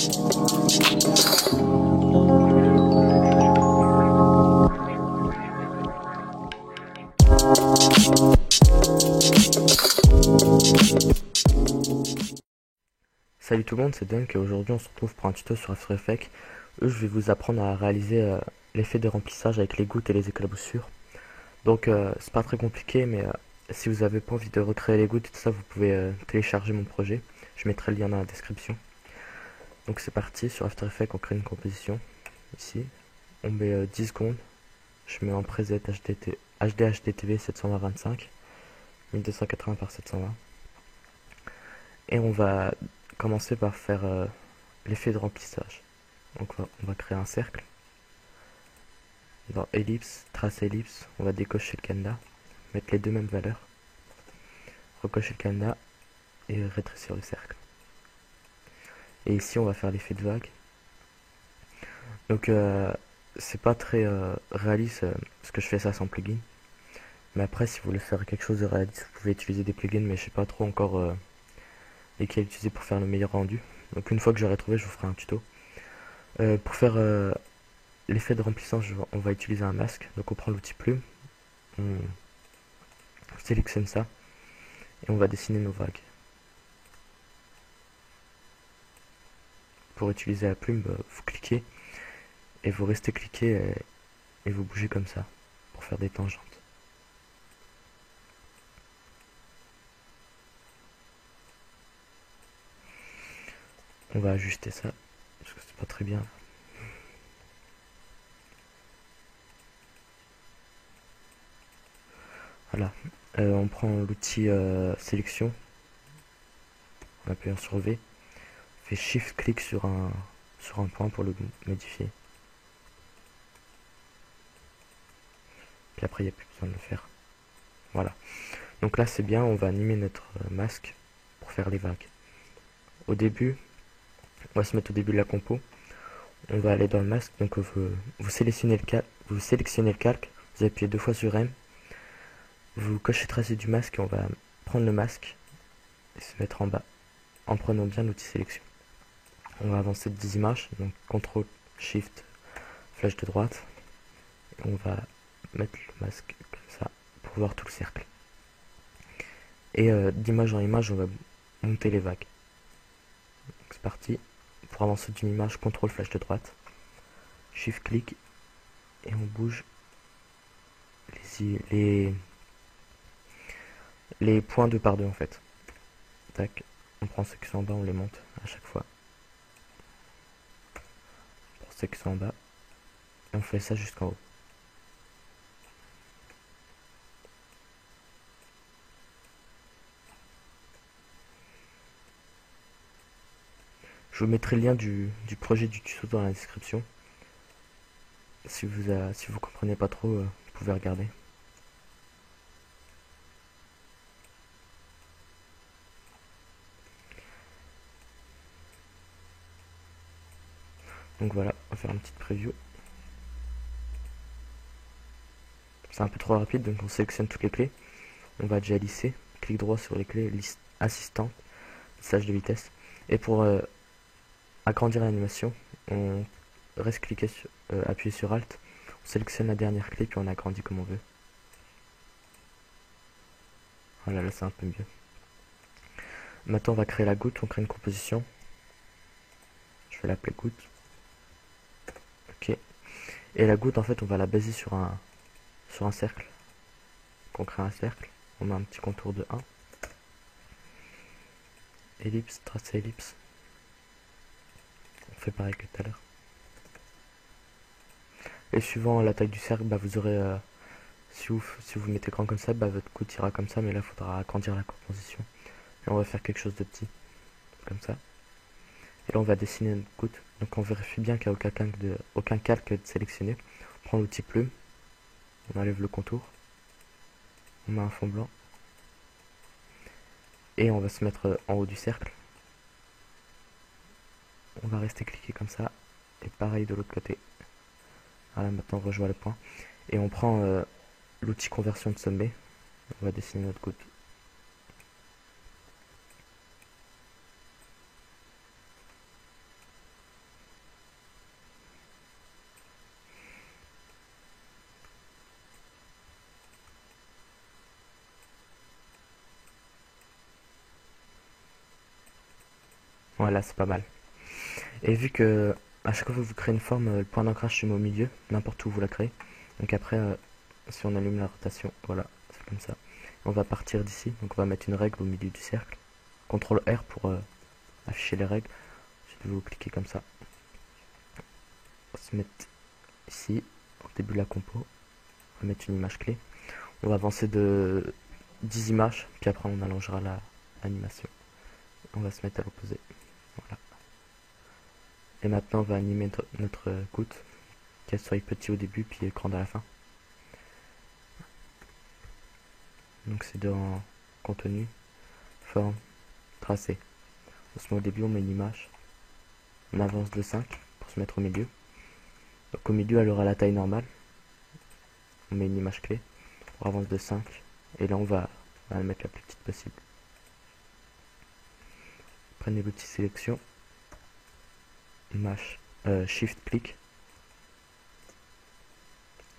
Salut tout le monde, c'est Dunk et aujourd'hui on se retrouve pour un tuto sur After Effects. Je vais vous apprendre à réaliser l'effet de remplissage avec les gouttes et les éclaboussures. Donc c'est pas très compliqué, mais si vous avez pas envie de recréer les gouttes et tout ça, vous pouvez télécharger mon projet. Je mettrai le lien dans la description. Donc c'est parti, sur After Effects on crée une composition. Ici, on met 10 secondes. Je mets en preset HDHDTV 720-25, 1280 par 720. Et on va commencer par faire l'effet de remplissage. Donc on va créer un cercle. Dans ellipse, trace ellipse, on va décocher le cadenas, mettre les deux mêmes valeurs, recocher le cadenas et rétrécir le cercle. Et ici on va faire l'effet de vague. Donc c'est pas très réaliste parce que je fais ça sans plugin. Mais après si vous voulez faire quelque chose de réaliste, vous pouvez utiliser des plugins, mais je sais pas trop encore lesquels utiliser pour faire le meilleur rendu. Donc une fois que j'aurai trouvé, je vous ferai un tuto. Pour faire l'effet de remplissage, on va utiliser un masque. Donc on prend l'outil plume, on sélectionne ça et on va dessiner nos vagues. Pour utiliser la plume, vous cliquez et vous restez cliqué et vous bougez comme ça pour faire des tangentes. On va ajuster ça parce que c'est pas très bien. Voilà, on prend l'outil sélection en appuyant sur V, on fait shift clic sur un point pour le modifier. Puis après il n'y a plus besoin de le faire. Voilà, donc là c'est bien, on va animer notre masque pour faire les vagues. Au début, on va se mettre au début de la compo, on va aller dans le masque, donc vous sélectionnez le calque, vous appuyez deux fois sur M, vous cochez tracé du masque et on va prendre le masque et se mettre en bas en prenant bien l'outil sélection. On va avancer de 10 images, donc CTRL SHIFT flèche de droite et on va mettre le masque comme ça pour voir tout le cercle. Et d'image en image, on va monter les vagues. C'est parti. Pour avancer d'une image, CTRL flèche de droite, SHIFT clic et on bouge les points deux par deux en fait. Tac. On prend ceux qui sont en bas, on les monte à chaque fois. Pour ceux qui sont en bas. Et on fait ça jusqu'en haut. Je vous mettrai le lien du projet du tuto dans la description. Si vous comprenez pas trop, vous pouvez regarder. Donc voilà, on va faire une petite preview. C'est un peu trop rapide, donc on sélectionne toutes les clés. On va déjà lisser. Clic droit sur les clés, liste assistant, lissage de vitesse. Et pour agrandir l'animation, on reste cliqué sur, appuyé sur Alt. On sélectionne la dernière clé, puis on agrandit comme on veut. Voilà, là c'est un peu mieux. Maintenant on va créer la goutte, on crée une composition. Je vais l'appeler goutte. Ok. Et la goutte en fait on va la baser sur un cercle. Donc on crée un cercle, on met un petit contour de 1. Ellipse, trace ellipse. On fait pareil que tout à l'heure. Et suivant la taille du cercle, bah, vous aurez si vous mettez grand comme ça, bah, votre goutte ira comme ça, mais là il faudra agrandir la composition. Et on va faire quelque chose de petit, comme ça. Et là on va dessiner notre goutte. Donc on vérifie bien qu'il n'y a aucun calque de sélectionné. On prend l'outil plume, on enlève le contour, on met un fond blanc. Et on va se mettre en haut du cercle. On va rester cliqué comme ça. Et pareil de l'autre côté. Voilà, maintenant on rejoint le point. Et on prend l'outil conversion de sommet. On va dessiner notre goutte. Voilà, c'est pas mal. Et vu que à chaque fois que vous créez une forme, le point d'ancrage se met au milieu, n'importe où vous la créez. Donc après, si on allume la rotation, voilà, c'est comme ça. On va partir d'ici, donc on va mettre une règle au milieu du cercle. CTRL R pour afficher les règles. Je vais vous cliquer comme ça. On va se mettre ici, au début de la compo. On va mettre une image clé. On va avancer de 10 images, puis après on allongera l'animation. On va se mettre à l'opposé. Voilà. Et maintenant on va animer notre goutte, qu'elle soit petit au début, puis grande à la fin. Donc c'est dans contenu, forme, tracé. On se met au début, on met une image. On avance de 5 pour se mettre au milieu. Donc au milieu, elle aura la taille normale. On met une image clé. On avance de 5. Et là, on va la mettre la plus petite possible. Prenez l'outil sélection. Image, Shift, clic.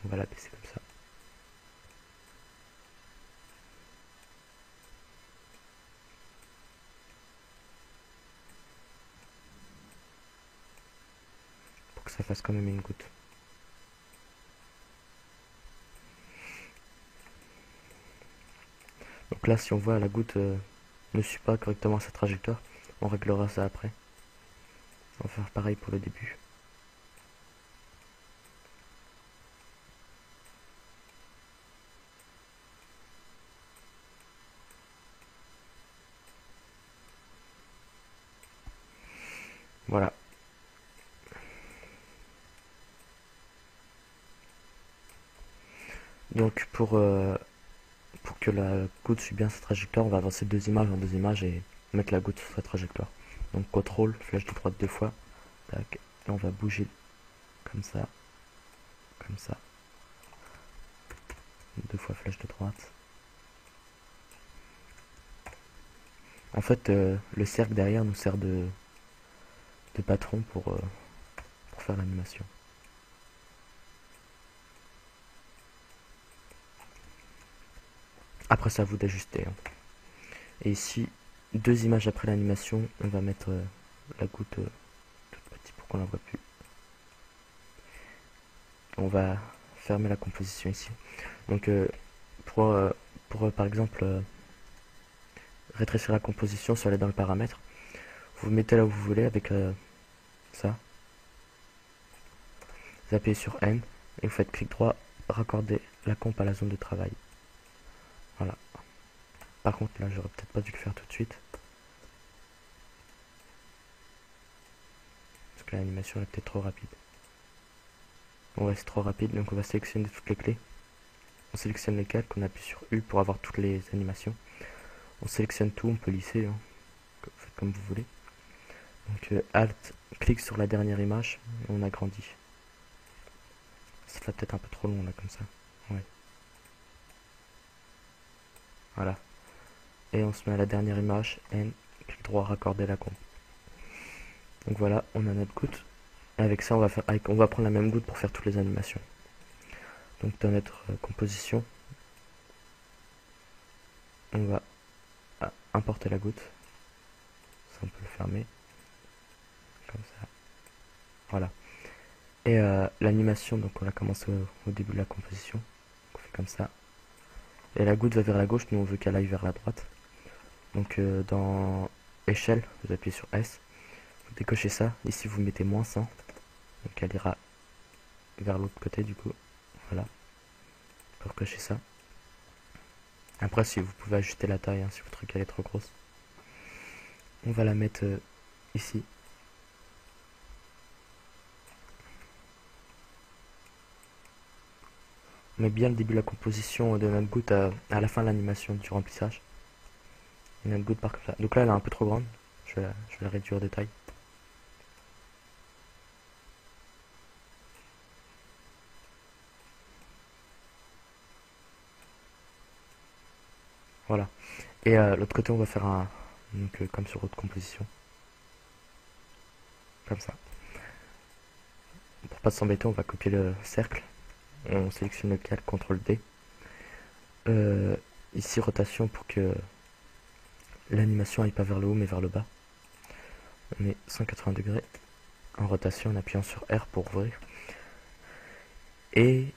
On va la baisser comme ça. Pour que ça fasse quand même une goutte. Donc là, si on voit la goutte ne suit pas correctement sa trajectoire, on réglera ça après. On va faire pareil pour le début. Voilà. Donc pour que la goutte suive bien sa trajectoire, on va avancer deux images en deux images et mettre la goutte sur sa trajectoire. Donc CTRL, flèche de droite deux fois, tac, et on va bouger comme ça, deux fois flèche de droite. En fait, le cercle derrière nous sert de patron pour faire l'animation. Après, c'est à vous d'ajuster. Hein. Et ici, deux images après l'animation, on va mettre la goutte toute petite pour qu'on la voit plus. On va fermer la composition ici. Donc pour par exemple rétrécir la composition, si elle est dans le paramètre, vous mettez là où vous voulez avec ça. Vous appuyez sur N et vous faites clic droit, raccorder la comp à la zone de travail. Voilà. Par contre là j'aurais peut-être pas dû le faire tout de suite. Parce que l'animation est peut-être trop rapide. Ouais, c'est trop rapide, donc on va sélectionner toutes les clés. On sélectionne les calques, on appuie sur U pour avoir toutes les animations. On sélectionne tout, on peut lisser, hein. Faites comme vous voulez. Donc Alt, clique sur la dernière image, et on agrandit. Ça fait peut-être un peu trop long là comme ça. Ouais. Voilà. Et on se met à la dernière image, N, clic droit, raccorder la comp. Donc voilà, on a notre goutte. Et avec ça, on va prendre la même goutte pour faire toutes les animations. Donc dans notre composition, on va importer la goutte. Ça, on peut le fermer. Comme ça. Voilà. Et l'animation, donc on la commence au début de la composition. Donc on fait comme ça. Et la goutte va vers la gauche, nous on veut qu'elle aille vers la droite. Donc dans échelle, vous appuyez sur S. Vous décochez ça. Ici vous mettez -100. Donc elle ira vers l'autre côté du coup. Voilà. Vous recochez ça. Après si vous pouvez ajuster la taille, hein, si votre truc elle est trop grosse. On va la mettre ici. On met bien le début de la composition de notre goutte à la fin de l'animation du remplissage. Et notre goutte part comme ça. Donc là elle est un peu trop grande. Je vais la réduire de taille. Voilà. Et l'autre côté on va faire un... Donc comme sur votre composition. Comme ça. Pour pas s'embêter, on va copier le cercle. On sélectionne le calque, CTRL D. Ici rotation pour que l'animation aille pas vers le haut mais vers le bas. On est 180 degrés en rotation en appuyant sur R pour ouvrir. Et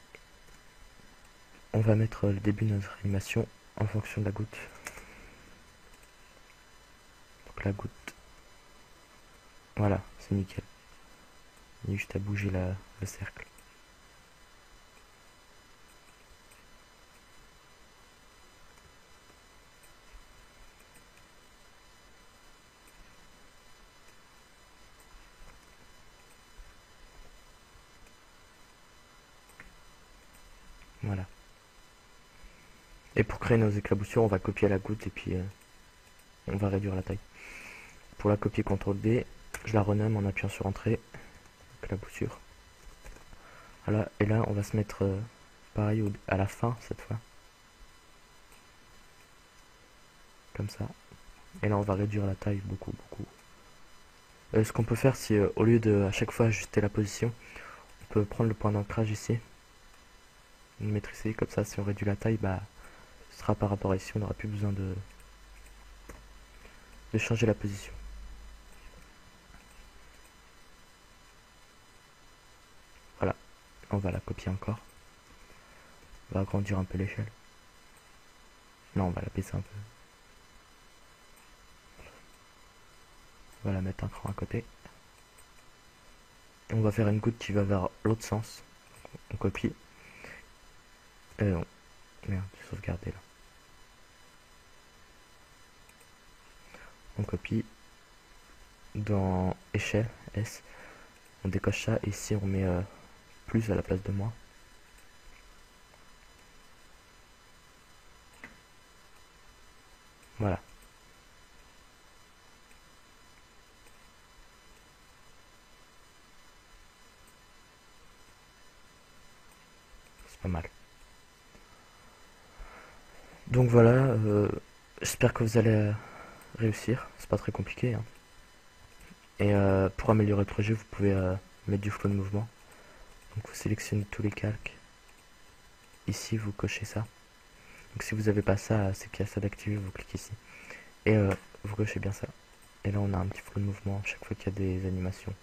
on va mettre le début de notre animation en fonction de la goutte. Donc la goutte, voilà, c'est nickel. Il y a juste à bouger le cercle. Voilà. Et pour créer nos éclaboussures, on va copier la goutte et puis on va réduire la taille. Pour la copier, CTRL D, je la renomme en appuyant sur Entrée, éclaboussure. Voilà, et là on va se mettre pareil à la fin cette fois. Comme ça. Et là on va réduire la taille beaucoup. Ce qu'on peut faire, c'est au lieu de à chaque fois ajuster la position, on peut prendre le point d'ancrage ici. Le mettre ici, comme ça si on réduit la taille, bah ce sera par rapport à ici, on n'aura plus besoin de changer la position. Voilà, on va la copier encore. On va agrandir un peu l'échelle. Non, on va la baisser un peu. On va la mettre un cran à côté. On va faire une goutte qui va vers l'autre sens. On copie. Merde, j'ai sauvegardé là. On copie. Dans échelle, S. On décoche ça. Et ici, on met plus à la place de moins. Voilà. C'est pas mal. Donc voilà, j'espère que vous allez réussir. C'est pas très compliqué, hein. Et pour améliorer le projet, vous pouvez mettre du flow de mouvement. Donc vous sélectionnez tous les calques. Ici, vous cochez ça. Donc si vous n'avez pas ça, c'est qu'il y a ça d'activer, vous cliquez ici. Et vous cochez bien ça. Et là, on a un petit flow de mouvement chaque fois qu'il y a des animations.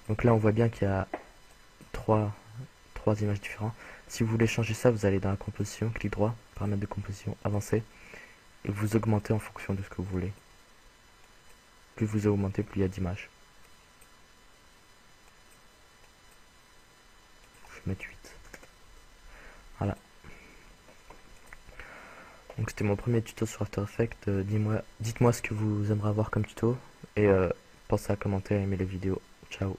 Donc là, on voit bien qu'il y a trois images différentes. Si vous voulez changer ça, vous allez dans la composition, clic droit, paramètres de composition, avancer. Et vous augmentez en fonction de ce que vous voulez. Plus vous augmentez, plus il y a d'images. Je vais mettre 8. Voilà. Donc c'était mon premier tuto sur After Effects. Dites-moi ce que vous aimeriez avoir comme tuto. Et pensez à commenter et aimer les vidéos. Ciao.